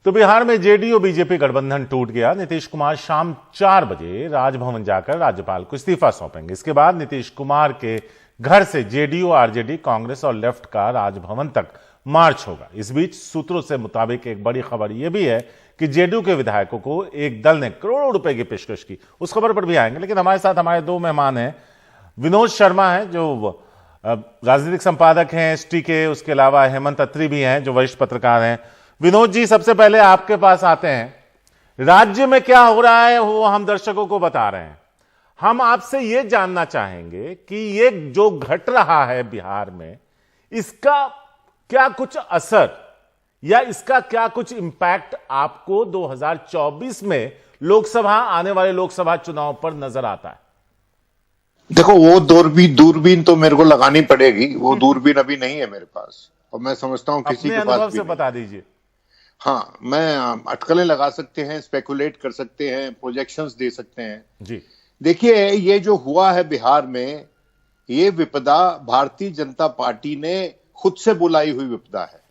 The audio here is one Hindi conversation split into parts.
तो बिहार में जेडीयू बीजेपी गठबंधन टूट गया। नीतीश कुमार शाम 4 बजे राजभवन जाकर राज्यपाल को इस्तीफा सौंपेंगे। इसके बाद नीतीश कुमार के घर से जेडीयू, आरजेडी, कांग्रेस और लेफ्ट का राजभवन तक मार्च होगा। इस बीच सूत्रों से मुताबिक एक बड़ी खबर यह भी है कि जेडीयू के विधायकों को एक दल ने करोड़ों रुपए की पेशकश की। उस खबर पर भी आएंगे, लेकिन हमारे साथ हमारे दो मेहमान हैं। विनोद शर्मा हैं जो राजनीतिक संपादक हैं एसटी के, उसके अलावा हेमंत अत्री भी हैं जो वरिष्ठ पत्रकार हैं। विनोद जी, सबसे पहले आपके पास आते हैं। राज्य में क्या हो रहा है वो हम दर्शकों को बता रहे हैं। हम आपसे ये जानना चाहेंगे कि ये जो घट रहा है बिहार में, इसका क्या कुछ असर या इसका क्या कुछ इंपैक्ट आपको 2024 में आने वाले लोकसभा चुनाव पर नजर आता है? देखो, वो दूरबीन तो मेरे को लगानी पड़ेगी। वो दूरबीन अभी नहीं है मेरे पास, और मैं समझता हूं किसी के पास भी। बता दीजिए। हाँ, मैं अटकलें लगा सकते हैं, स्पेकुलेट कर सकते हैं, प्रोजेक्शंस दे सकते हैं जी। देखिए, ये जो हुआ है बिहार में, ये विपदा भारतीय जनता पार्टी ने खुद से बुलाई हुई विपदा है।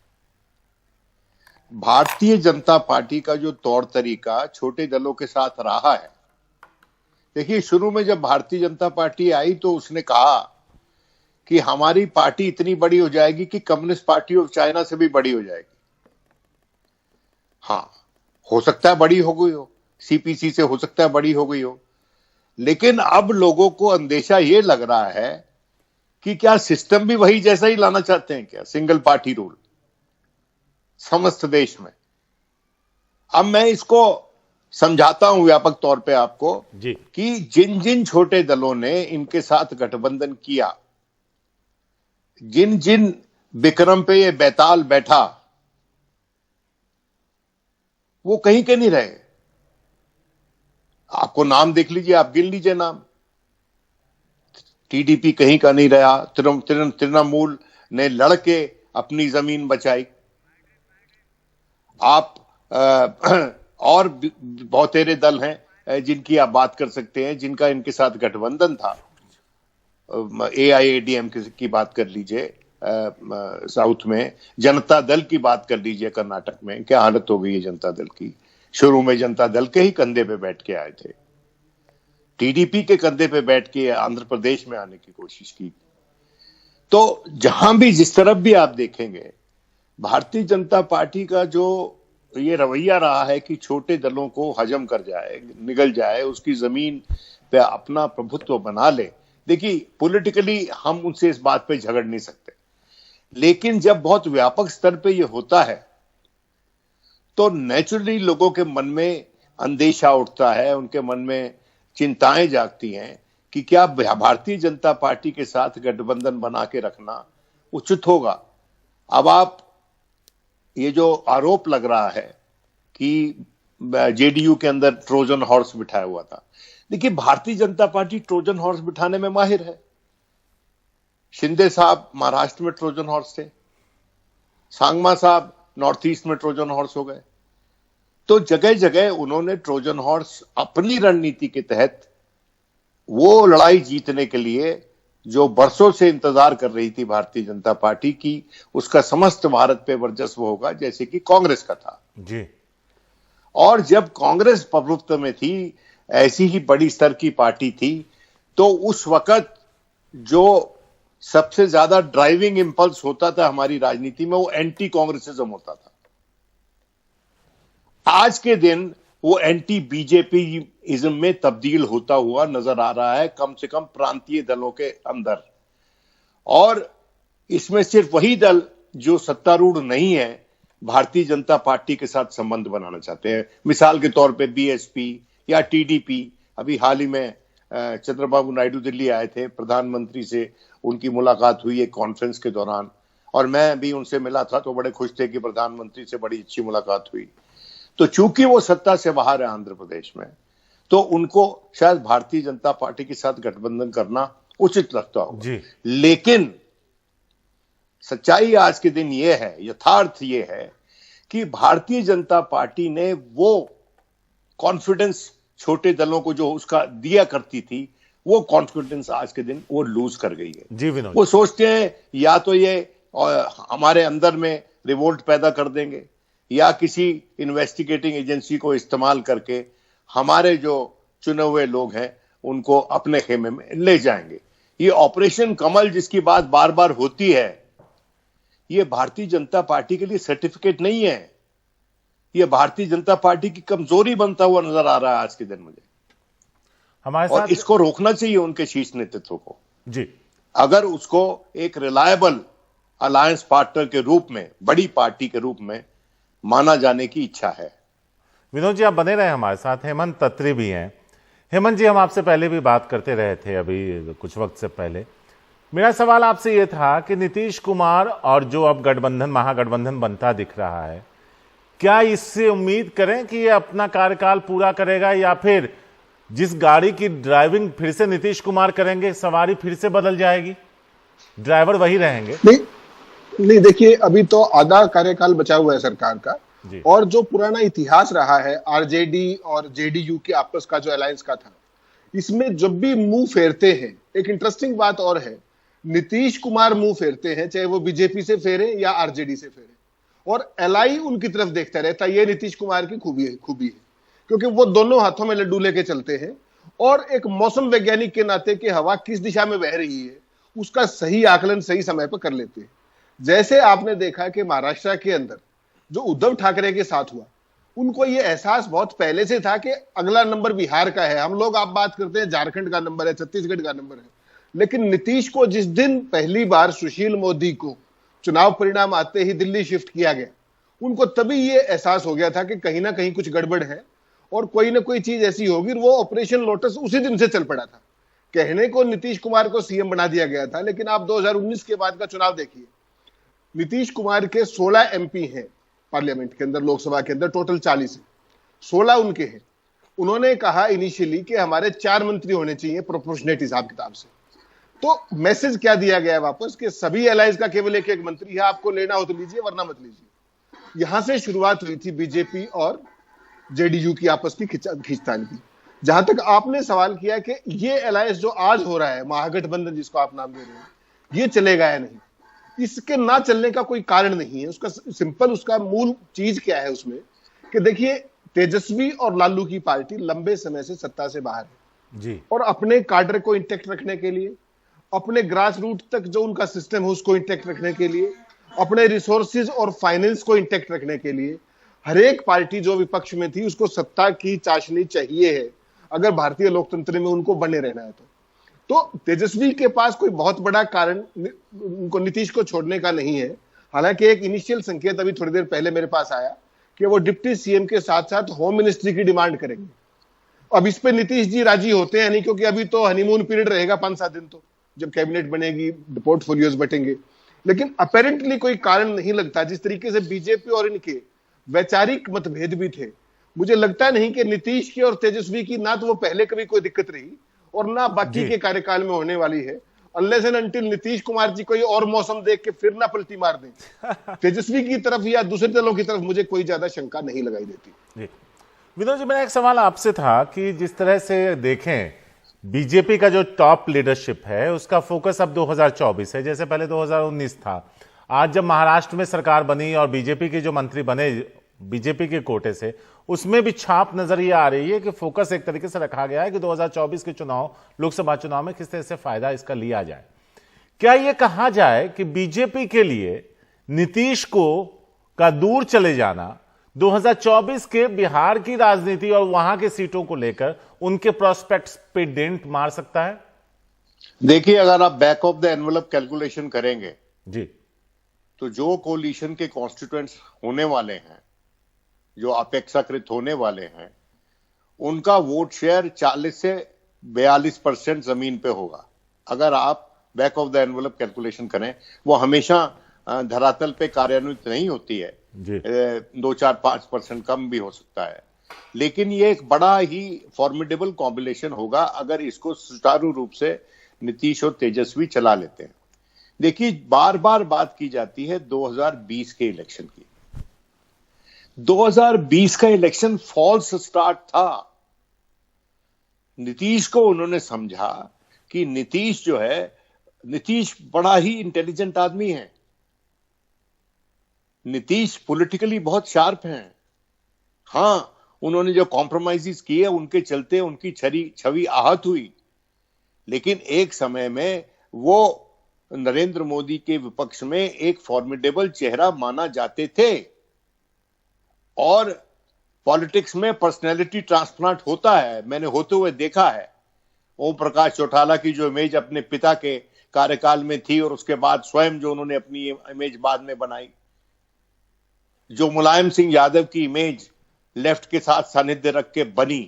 भारतीय जनता पार्टी का जो तौर तरीका छोटे दलों के साथ रहा है, देखिए, शुरू में जब भारतीय जनता पार्टी आई तो उसने कहा कि हमारी पार्टी इतनी बड़ी हो जाएगी कि कम्युनिस्ट पार्टी ऑफ चाइना से भी बड़ी हो जाएगी। हाँ, हो सकता है बड़ी हो गई हो, सीपीसी से हो सकता है बड़ी हो गई हो, लेकिन अब लोगों को अंदेशा यह लग रहा है कि क्या सिस्टम भी वही जैसा ही लाना चाहते हैं क्या, सिंगल पार्टी रूल समस्त देश में। अब मैं इसको समझाता हूं व्यापक तौर पे आपको जी। कि जिन जिन छोटे दलों ने इनके साथ गठबंधन किया, जिन जिन विक्रम पे ये बैताल बैठा, वो कहीं के नहीं रहे। आपको नाम देख लीजिए, आप गिन लीजिए नाम। टीडीपी कहीं का नहीं रहा। तृणमूल ने लड़के अपनी जमीन बचाई। आप और बहुतेरे दल हैं जिनकी आप बात कर सकते हैं, जिनका इनके साथ गठबंधन था। एआईएडीएम की बात कर लीजिए साउथ में, जनता दल की बात कर लीजिए कर्नाटक में, क्या हालत हो गई है जनता दल की। शुरू में जनता दल के ही कंधे पे बैठ के आए थे, टीडीपी के कंधे पे बैठ के आंध्र प्रदेश में आने की कोशिश की। तो जहां भी, जिस तरफ भी आप देखेंगे, भारतीय जनता पार्टी का जो ये रवैया रहा है कि छोटे दलों को हजम कर जाए, निगल जाए, उसकी जमीन पे अपना प्रभुत्व बना ले। देखिए, पॉलिटिकली हम उनसे इस बात पे झगड़ नहीं सकते, लेकिन जब बहुत व्यापक स्तर पे ये होता है तो नेचुरली लोगों के मन में अंदेशा उठता है, उनके मन में चिंताएं जागती हैं कि क्या भारतीय जनता पार्टी के साथ गठबंधन बना के रखना उचित होगा। अब आप, ये जो आरोप लग रहा है कि जेडीयू के अंदर ट्रोजन हॉर्स बिठाया हुआ था, देखिए, Bharatiya Janata party Trojan horse बिठाने में माहिर है। शिंदे साहब महाराष्ट्र में ट्रोजन हॉर्स थे, सांगमा साहब नॉर्थ ईस्ट में ट्रोजन हॉर्स हो गए। तो जगह जगह उन्होंने ट्रोजन हॉर्स अपनी रणनीति के तहत वो लड़ाई जीतने के लिए जो बरसों से इंतजार कर रही थी भारतीय जनता पार्टी की, उसका समस्त भारत पे वर्चस्व होगा, जैसे कि कांग्रेस का था जी। और जब कांग्रेस प्रभुत्व में थी, ऐसी ही बड़ी स्तर की पार्टी थी, तो उस वक्त जो सबसे ज्यादा ड्राइविंग इंपल्स होता था हमारी राजनीति में, वो एंटी कांग्रेसिज्म होता था। आज के दिन वो एंटी बीजेपीइज्म में तब्दील होता हुआ नजर आ रहा है, कम से कम प्रांतीय दलों के अंदर। और इसमें सिर्फ वही दल जो सत्तारूढ़ नहीं है, भारतीय जनता पार्टी के साथ संबंध बनाना चाहते हैं। मिसाल के तौर पे बीएसपी या टीडीपी। अभी हाल ही में चंद्रबाबू नायडू दिल्ली आए थे, प्रधानमंत्री से उनकी मुलाकात हुई एक कॉन्फ्रेंस के दौरान, और मैं भी उनसे मिला था, तो बड़े खुश थे कि प्रधानमंत्री से बड़ी अच्छी मुलाकात हुई। तो चूंकि वो सत्ता से बाहर है आंध्र प्रदेश में, तो उनको शायद भारतीय जनता पार्टी के साथ गठबंधन करना उचित लगता होगा। लेकिन सच्चाई आज के दिन यह है, यथार्थ यह है कि भारतीय जनता पार्टी ने वो कॉन्फिडेंस छोटे दलों को जो उसका दिया करती थी, वो कॉन्फिडेंस आज के दिन वो लूज कर गई है। जी विनोद, वो सोचते हैं या तो ये हमारे अंदर में रिवोल्ट पैदा कर देंगे, या किसी इन्वेस्टिगेटिंग एजेंसी को इस्तेमाल करके हमारे जो चुने हुए लोग हैं उनको अपने खेमे में ले जाएंगे। ये ऑपरेशन कमल जिसकी बात बार बार होती है, ये भारतीय जनता पार्टी के लिए सर्टिफिकेट नहीं है, ये भारतीय जनता पार्टी की कमजोरी बनता हुआ नजर आ रहा है आज के दिन मुझे। हमारे और साथ इसको रोकना चाहिए उनके शीर्ष नेतृत्व को, जी, अगर उसको एक रिलायबल अलायंस पार्टनर के रूप में, बड़ी पार्टी के रूप में माना जाने की इच्छा है। विनोद जी आप बने रहे हमारे साथ। हेमंत तत्री भी हैं। हेमंत जी, हम आपसे पहले भी बात करते रहे थे, अभी कुछ वक्त से पहले। मेरा सवाल आपसे यह था कि नीतीश कुमार और जो अब गठबंधन, महागठबंधन बनता दिख रहा है, क्या इससे उम्मीद करें कि ये अपना कार्यकाल पूरा करेगा, या फिर जिस गाड़ी की ड्राइविंग फिर से नीतीश कुमार करेंगे, सवारी फिर से बदल जाएगी, ड्राइवर वही रहेंगे? नहीं, देखिए, अभी तो आधा कार्यकाल बचा हुआ है सरकार का, और जो पुराना इतिहास रहा है आरजेडी और जेडीयू के आपस का जो अलायंस का था, इसमें जब भी मुंह फेरते हैं, एक इंटरेस्टिंग बात और है, नीतीश कुमार मुंह फेरते हैं, चाहे वो बीजेपी से फेरे या आरजेडी से फेरे, और एलआई उनकी तरफ देखता रहता है। ये नीतीश कुमार की खूबी है, क्योंकि वो दोनों हाथों में लड्डू लेके चलते हैं, और एक मौसम वैज्ञानिक के नाते कि हवा किस दिशा में बह रही है उसका सही आकलन सही समय पर कर लेते हैं। जैसे आपने देखा कि महाराष्ट्र के अंदर जो उद्धव ठाकरे के साथ हुआ, उनको ये एहसास बहुत पहले से था कि अगला नंबर बिहार का है। हम लोग आप बात करते हैं झारखंड का नंबर है, छत्तीसगढ़ का नंबर है, लेकिन नीतीश को जिस दिन पहली बार सुशील मोदी को चुनाव परिणाम आते ही दिल्ली शिफ्ट किया गया, उनको तभी ये एहसास हो गया था कि कहीं ना कहीं कुछ गड़बड़ है और कोई ना कोई चीज ऐसी होगी। वो ऑपरेशन लोटस उसी दिन से चल पड़ा था। कहने को नीतीश कुमार को सीएम बना दिया गया था, लेकिन आप 2019 के बाद का चुनाव देखिए, नीतीश कुमार के 16 एमपी हैं पार्लियामेंट के अंदर, लोकसभा के अंदर टोटल 40 है, 16 उनके हैं। उन्होंने कहा इनिशियली कि हमारे 4 मंत्री होने चाहिए प्रोपोर्शनेट हिसाब किताब से। तो मैसेज क्या दिया गया वापस कि सभी अलायंस का केवल एक एक मंत्री है, आपको लेना हो तो लीजिए वरना मत लीजिए। यहां से शुरुआत हुई थी बीजेपी और जेडीयू की आपस की खींचतान की। जहां तक आपने सवाल किया कि ये अलायंस जो आज हो रहा है, महागठबंधन जिसको आप नाम दे रहे हैं, ये चलेगा या नहीं, इसके ना चलने का कोई कारण नहीं है। उसका सिंपल, उसका मूल चीज क्या है उसमें कि देखिए, तेजस्वी और लालू की पार्टी लंबे समय से सत्ता से बाहर है जी, और अपने काडर को इंटैक्ट रखने के लिए, अपने ग्रास रूट तक जो उनका सिस्टम है उसको इंटैक्ट रखने के लिए, अपने रिसोर्सेज और फाइनेंस को इंटैक्ट रखने के लिए, हर एक पार्टी जो विपक्ष में थी उसको सत्ता की चाशनी चाहिए है अगर भारतीय लोकतंत्र में उनको बने रहना है। तो तेजस्वी के पास कोई बहुत बड़ा कारण उनको नीतीश को छोड़ने का नहीं है। हालांकि एक इनिशियल संकेत अभी थोड़ी देर पहले मेरे पास आया कि वो डिप्टी सीएम के साथ साथ होम मिनिस्ट्री की डिमांड करेंगे। अब इस पे नीतीश जी राजी होते हैं नहीं, क्योंकि अभी तो हनीमून पीरियड रहेगा 5-7 दिन, तो जब कैबिनेट बनेगी, पोर्टफोलियोज बटेंगे। लेकिन अपेरेंटली कोई कारण नहीं लगता। जिस तरीके से बीजेपी और इनके वैचारिक मतभेद भी थे, मुझे लगता नहीं कि नीतीश की और तेजस्वी की ना तो वो पहले कभी कोई दिक्कत रही और ना बाकी के कार्यकाल में होने वाली है, unless and until Nitish Kumar ji कोई और मौसम देख के फिर ना पलटी मार दें। तेजस्वी की तरफ या दूसरे दलों की तरफ मुझे कोई ज्यादा शंका नहीं लगाई देती। विनोद जी, मेरा एक सवाल आपसे था कि जिस तरह से देखें, बीजेपी का जो टॉप लीडरशिप है उसका फोकस अब 2024 है, जैसे पहले 2019 था। आज जब महाराष्ट्र में सरकार बनी और बीजेपी के जो मंत्री बने बीजेपी के कोटे से, उसमें भी छाप नजर ये आ रही है कि फोकस एक तरीके से रखा गया है कि 2024 के चुनाव, लोकसभा चुनाव में किस तरह से फायदा इसका लिया जाए। क्या यह कहा जाए कि बीजेपी के लिए नीतीश को का दूर चले जाना 2024 के बिहार की राजनीति और वहां के सीटों को लेकर उनके प्रोस्पेक्ट्स पे डेंट मार सकता है? देखिए, अगर आप back of the envelope calculation करेंगे जी, तो जो कोलिशन के कॉन्स्टिट्यूएंट्स होने वाले हैं, जो अपेक्षाकृत होने वाले हैं, उनका वोट शेयर 40 से 42% जमीन पे होगा। अगर आप back of the envelope calculation करें, वो हमेशा धरातल पे कार्यान्वित नहीं होती है, 2-4-5% कम भी हो सकता है, लेकिन ये एक बड़ा ही फॉर्मिडेबल कॉम्बिनेशन होगा अगर इसको सुचारू रूप से नीतीश और तेजस्वी चला लेते हैं। देखिए, बार बार बात की जाती है 2020 के इलेक्शन की। 2020 का इलेक्शन फॉल्स स्टार्ट था। नीतीश को उन्होंने समझा कि नीतीश जो है, नीतीश बड़ा ही इंटेलिजेंट आदमी है, नीतीश पॉलिटिकली बहुत शार्प हैं। हाँ, उन्होंने जो कॉम्प्रोमाइजेस किए उनके चलते उनकी छवि आहत हुई, लेकिन एक समय में वो नरेंद्र मोदी के विपक्ष में एक फॉर्मिडेबल चेहरा माना जाते थे। और पॉलिटिक्स में पर्सनैलिटी ट्रांसप्लांट होता है, मैंने होते हुए देखा है। ओम प्रकाश चौटाला की जो इमेज अपने पिता के कार्यकाल में थी और उसके बाद स्वयं जो उन्होंने अपनी इमेज बाद में बनाई, जो मुलायम सिंह यादव की इमेज लेफ्ट के साथ सानिध्य रख के बनी।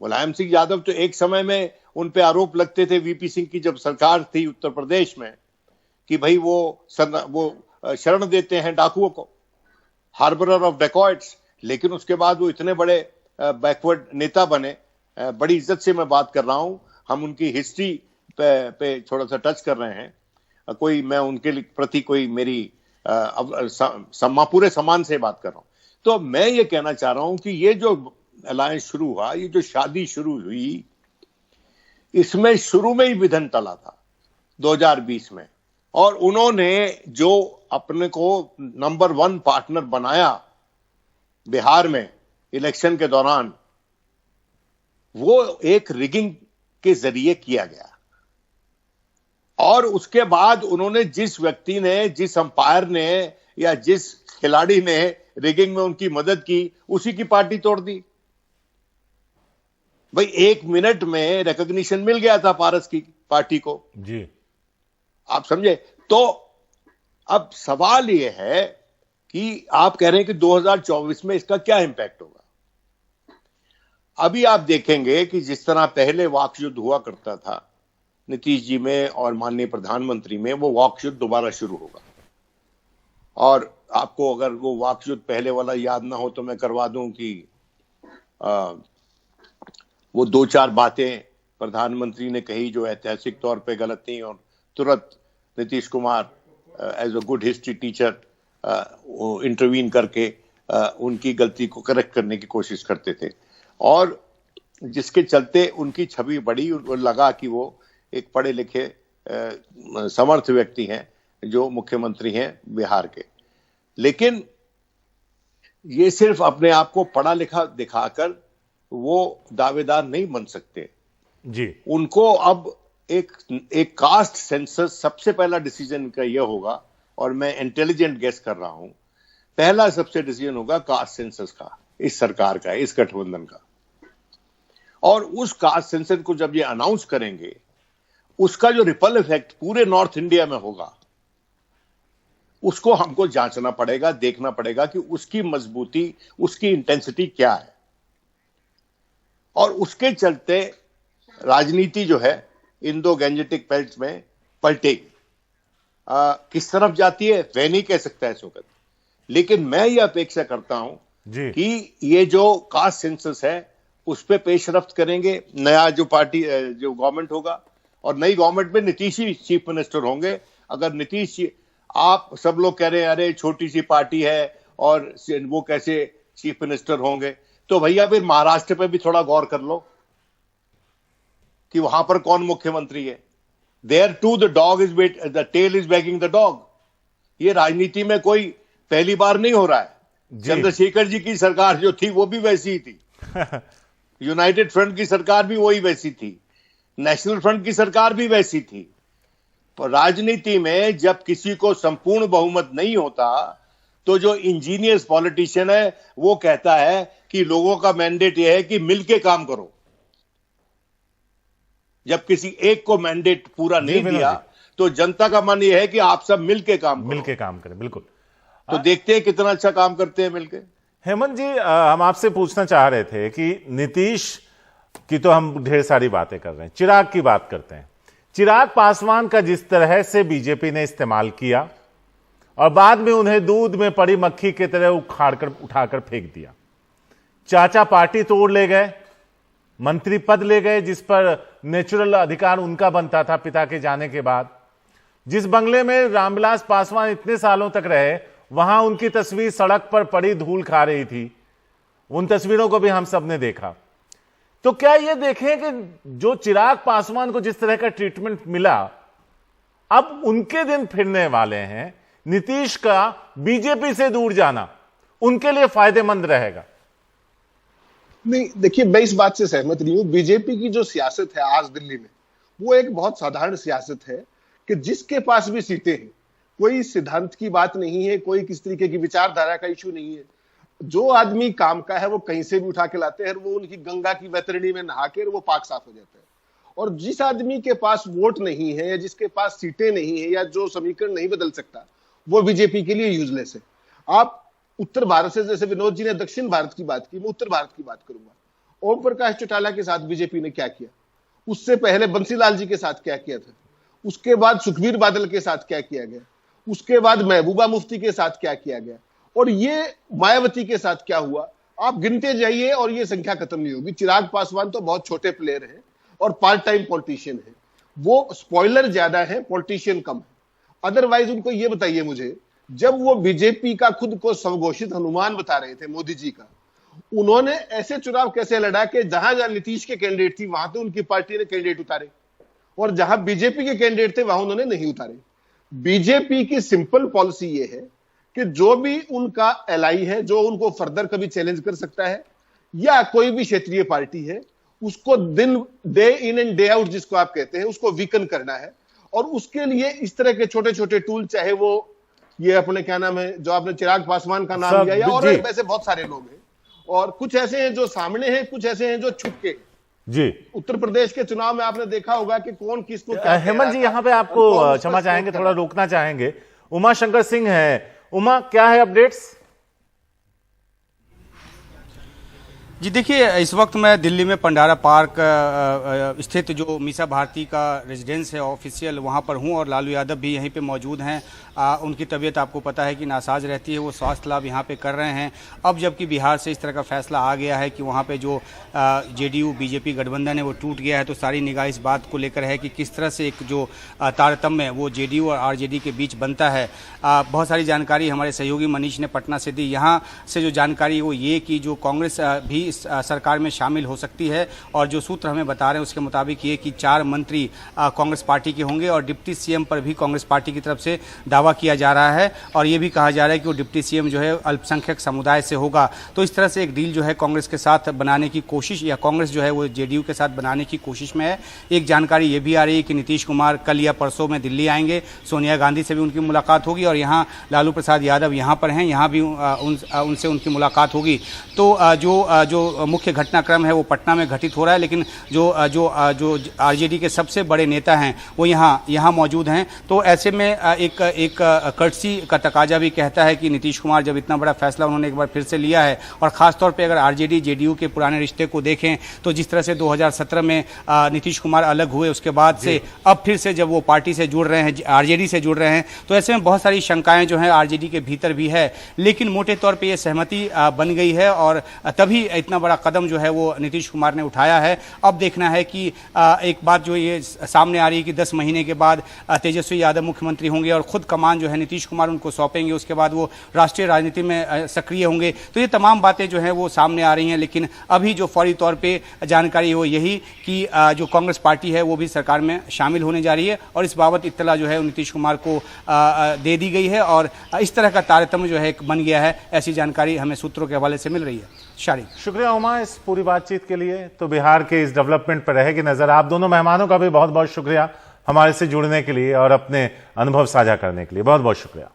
मुलायम सिंह यादव तो एक समय में उन पे आरोप लगते थे वीपी सिंह की जब सरकार थी उत्तर प्रदेश में कि भाई वो शरण देते हैं डाकुओं को, हार्बरर ऑफ डेकॉइट्स। लेकिन उसके बाद वो इतने बड़े बैकवर्ड नेता बने। बड़ी इज्जत से मैं बात कर रहा हूं, हम उनकी हिस्ट्री पे थोड़ा सा टच कर रहे हैं। कोई मैं उनके प्रति कोई मेरी पूरे सम्मान से बात कर रहा हूं। तो मैं ये कहना चाह रहा हूं कि ये जो अलायंस शुरू हुआ, ये जो शादी शुरू हुई, इसमें शुरू में ही विधन टला था 2020 में। और उन्होंने जो अपने को नंबर 1 पार्टनर बनाया बिहार में इलेक्शन के दौरान, वो एक रिगिंग के जरिए किया गया। और उसके बाद उन्होंने जिस व्यक्ति ने, जिस अंपायर ने या जिस खिलाड़ी ने रिगिंग में उनकी मदद की, उसी की पार्टी तोड़ दी। भाई 1 मिनट में रिकॉग्निशन मिल गया था पारस की पार्टी को जी, आप समझे। तो अब सवाल यह है कि आप कह रहे हैं कि 2024 में इसका क्या इंपैक्ट होगा। अभी आप देखेंगे कि जिस तरह पहले वाक युद्ध हुआ करता था नीतीश जी में और माननीय प्रधानमंत्री में, वो वाक युद्ध दोबारा शुरू होगा। और आपको अगर वो वाक युद्ध पहले वाला याद ना हो तो मैं करवा दूं कि वो 2-4 बातें प्रधानमंत्री ने कही जो ऐतिहासिक तौर पे गलत थी, और तुरंत Nitish Kumar as a good history teacher intervene करके उनकी गलती को करेक्ट करने की कोशिश करते थे। और जिसके चलते उनकी छवि बढ़ी, उनको लगा कि वो एक पढ़े लिखे समर्थ व्यक्ति हैं जो मुख्यमंत्री हैं बिहार के। लेकिन ये सिर्फ अपने आप को पढ़ा लिखा दिखाकर वो दावेदार नहीं बन सकते जी। उनको अब एक कास्ट सेंसस, सबसे पहला डिसीजन का यह होगा, और मैं इंटेलिजेंट गेस कर रहा हूं, पहला सबसे डिसीजन होगा कास्ट सेंसस का, इस सरकार का, इस गठबंधन का। और उस कास्ट सेंसस को जब ये अनाउंस करेंगे, उसका जो रिपल इफेक्ट पूरे नॉर्थ इंडिया में होगा, उसको हमको जांचना पड़ेगा, देखना पड़ेगा कि उसकी मजबूती, उसकी इंटेंसिटी क्या है। और उसके चलते राजनीति जो है इंडो गैंजेटिक बेल्ट में पलटेगी। किस तरफ जाती है वह नहीं कह सकता है इस वक्त, लेकिन मैं ये अपेक्षा करता हूं कि ये जो कास्ट सेंसस है उस पे पेशरफ्त करेंगे नया जो पार्टी, जो गवर्नमेंट होगा। और नई गवर्नमेंट में नीतीश ही चीफ मिनिस्टर होंगे। अगर नीतीश, आप सब लोग कह रहे हैं अरे छोटी सी पार्टी है और वो कैसे चीफ मिनिस्टर होंगे, तो भैया फिर महाराष्ट्र पे भी थोड़ा गौर कर लो कि वहां पर कौन मुख्यमंत्री है। There to the tail is wagging the dog. ये राजनीति में कोई पहली बार नहीं हो रहा है। चंद्रशेखर जी की सरकार जो थी वो भी वैसी ही थी। यूनाइटेड फ्रंट की सरकार भी वही वैसी थी, नेशनल फ्रंट की सरकार भी वैसी थी। पर राजनीति में जब किसी को संपूर्ण बहुमत नहीं होता, तो जो इंजीनियर्स पॉलिटिशियन है वो कहता है कि लोगों का मैंडेट यह है कि मिलके काम करो। जब किसी एक को मैंडेट पूरा नहीं दिया, तो जनता का मन यह है कि आप सब मिलके काम करें। बिल्कुल। तो देखते हैं कितना अच्छा काम करते हैं मिलके। हेमंत जी, हम आपसे पूछना चाह रहे थे कि नीतीश की तो हम ढेर सारी बातें कर रहे हैं, चिराग की बात करते हैं। चिराग पासवान का जिस तरह से बीजेपी ने इस्तेमाल किया और बाद में उन्हें दूध में पड़ी मक्खी की तरह उठाकर फेंक दिया। चाचा पार्टी तोड़ ले गए, मंत्री पद ले गए जिस पर नेचुरल अधिकार उनका बनता था पिता के जाने के बाद। जिस बंगले में रामविलास पासवान इतने सालों तक रहे, वहां उनकी तस्वीर सड़क पर पड़ी धूल खा रही थी। उन तस्वीरों को भी हम सब ने देखा। तो क्या ये देखें कि जो चिराग पासवान को जिस तरह का ट्रीटमेंट मिला, अब उनके दिन फिरने वाले हैं नीतीश का बीजेपी से दूर जाना उनके लिए फायदेमंद रहेगा? नहीं, देखिए, मैं इस बात से सहमत नहीं हूं। बीजेपी की जो सियासत है आज दिल्ली में, वो एक बहुत साधारण सियासत है कि जिसके पास भी सीटें हैं, कोई सिद्धांत की बात नहीं है, कोई किस तरीके की विचारधारा का इशू नहीं है। जो आदमी काम का है वो कहीं से भी उठा के लाते हैं, वो उनकी गंगा की वैतरणी में नहा के वो पाक साफ हो जाता है। और जिस आदमी के पास वोट नहीं है या जिसके पास सीटें नहीं है या जो समीकरण नहीं बदल सकता, वो बीजेपी के लिए यूजलेस है। आप उत्तर भारत से, जैसे विनोद जी ने दक्षिण भारत की बात की, मैं उत्तर भारत की बात करूंगा। ओम प्रकाश चौटाला के साथ बीजेपी ने क्या किया, उससे पहले बंसीलाल जी के साथ क्या किया था, उसके बाद सुखबीर बादल के साथ क्या किया गया, उसके बाद महबूबा मुफ्ती के साथ क्या किया गया, और ये मायावती के साथ क्या हुआ, आप गिनते जाइए और ये संख्या खत्म नहीं होगी। चिराग पासवान तो बहुत छोटे प्लेयर हैं और पार्ट टाइम पॉलिटिशियन है, वो स्पॉइलर ज्यादा है, पॉलिटिशियन कम है। अदरवाइज उनको ये बताइए मुझे, जब वो बीजेपी का खुद को स्वघोषित हनुमान बता रहे थे मोदी जी का, उन्होंने ऐसे चुनाव कैसे लड़ा कि जहां जहां नीतीश के कैंडिडेट थी वहां तो उनकी पार्टी ने कैंडिडेट उतारे, और जहां बीजेपी के कैंडिडेट थे वहां उन्होंने नहीं उतारे। बीजेपी की सिंपल पॉलिसी ये है कि जो भी उनका एलाई है, जो उनको फर्दर कभी चैलेंज कर सकता है, या कोई भी क्षेत्रीय पार्टी है, उसको day in and day out जिसको आप कहते हैं, उसको वीकन करना है। और उसके लिए इस तरह के छोटे छोटे टूल, चाहे वो ये अपने क्या नाम है, जो आपने चिराग पासवान का नाम लिया, या और वैसे बहुत सारे लोग हैं, और कुछ ऐसे हैं जो सामने हैं, कुछ ऐसे हैं जो छुप के जी। उत्तर प्रदेश के चुनाव में आपने देखा होगा कि कौन किसको क्या। हेमंत जी, यहाँ पे आपको क्षमा चाहेंगे, थोड़ा रोकना चाहेंगे। उमा शंकर सिंह है। उमा, क्या है अपडेट्स? जी देखिए, इस वक्त मैं दिल्ली में पंडारा पार्क स्थित जो मीसा भारती का रेजिडेंस है ऑफिशियल, वहाँ पर हूँ, और लालू यादव भी यहीं पे मौजूद हैं। उनकी तबीयत आपको पता है कि नासाज रहती है, वो स्वास्थ्य लाभ यहाँ पे कर रहे हैं। अब जबकि बिहार से इस तरह का फैसला आ गया है कि वहाँ पे जो जेडीयू बीजेपी गठबंधन है वो टूट गया है, तो सारी निगाह इस बात को लेकर है कि किस तरह से एक जो तारतम्य वो जेडीयू और आरजेडी के बीच बनता है। बहुत सारी जानकारी हमारे सहयोगी मनीष ने पटना से दी। यहाँ से जो जानकारी वो ये कि जो कांग्रेस भी सरकार में शामिल हो सकती है, और जो सूत्र हमें बता रहे हैं उसके मुताबिक ये कि 4 मंत्री कांग्रेस पार्टी के होंगे, और डिप्टी सीएम पर भी कांग्रेस पार्टी की तरफ से दावा किया जा रहा है, और ये भी कहा जा रहा है कि वो डिप्टी सीएम जो है अल्पसंख्यक समुदाय से होगा। तो इस तरह से एक डील जो है कांग्रेस के साथ बनाने की कोशिश, या कांग्रेस जो है वो जेडीयू के साथ बनाने की कोशिश में है। एक जानकारी ये भी आ रही है कि नीतीश कुमार कल या परसों में दिल्ली आएंगे, सोनिया गांधी से भी उनकी मुलाकात होगी, और यहाँ लालू प्रसाद यादव यहाँ पर हैं, यहाँ भी उनसे उनकी मुलाकात होगी। तो जो मुख्य घटनाक्रम है वो पटना में घटित हो रहा है, लेकिन जो आरजेडी के सबसे बड़े नेता हैं वो यहाँ मौजूद हैं। तो ऐसे में एक कर्टसी का तकाजा भी कहता है कि नीतीश कुमार जब इतना बड़ा फैसला उन्होंने एक बार फिर से लिया है, और खासतौर पे अगर आरजेडी जेडीयू के पुराने रिश्ते को देखें तो जिस तरह से 2017 में नीतीश कुमार अलग हुए, उसके बाद से अब फिर से जब वो पार्टी से जुड़ रहे हैं, आरजेडी से जुड़ रहे हैं, तो ऐसे में बहुत सारी शंकाएं जो हैं आरजेडी के भीतर भी है। लेकिन मोटे तौर पर यह सहमति बन गई है, और तभी इतना बड़ा कदम जो है वो नीतीश कुमार ने उठाया है। अब देखना है कि एक बात जो ये सामने आ रही है कि 10 महीने के बाद तेजस्वी यादव मुख्यमंत्री होंगे और खुद कमान जो है नीतीश कुमार उनको सौंपेंगे, उसके बाद वो राष्ट्रीय राजनीति में सक्रिय होंगे। तो ये तमाम बातें जो हैं वो सामने आ रही हैं, लेकिन अभी जो फौरी तौर पे जानकारी है वो यही कि जो कांग्रेस पार्टी है वो भी सरकार में शामिल होने जा रही है, और इस बाबत इत्तला जो है नीतीश कुमार को दे दी गई है, और इस तरह का तारतम्य जो है बन गया है, ऐसी जानकारी हमें सूत्रों के हवाले से मिल रही है। शारिक, शुक्रिया उमा इस पूरी बातचीत के लिए। तो बिहार के इस डेवलपमेंट पर रहेगी नजर। आप दोनों मेहमानों का भी बहुत बहुत शुक्रिया हमारे से जुड़ने के लिए और अपने अनुभव साझा करने के लिए। बहुत बहुत शुक्रिया।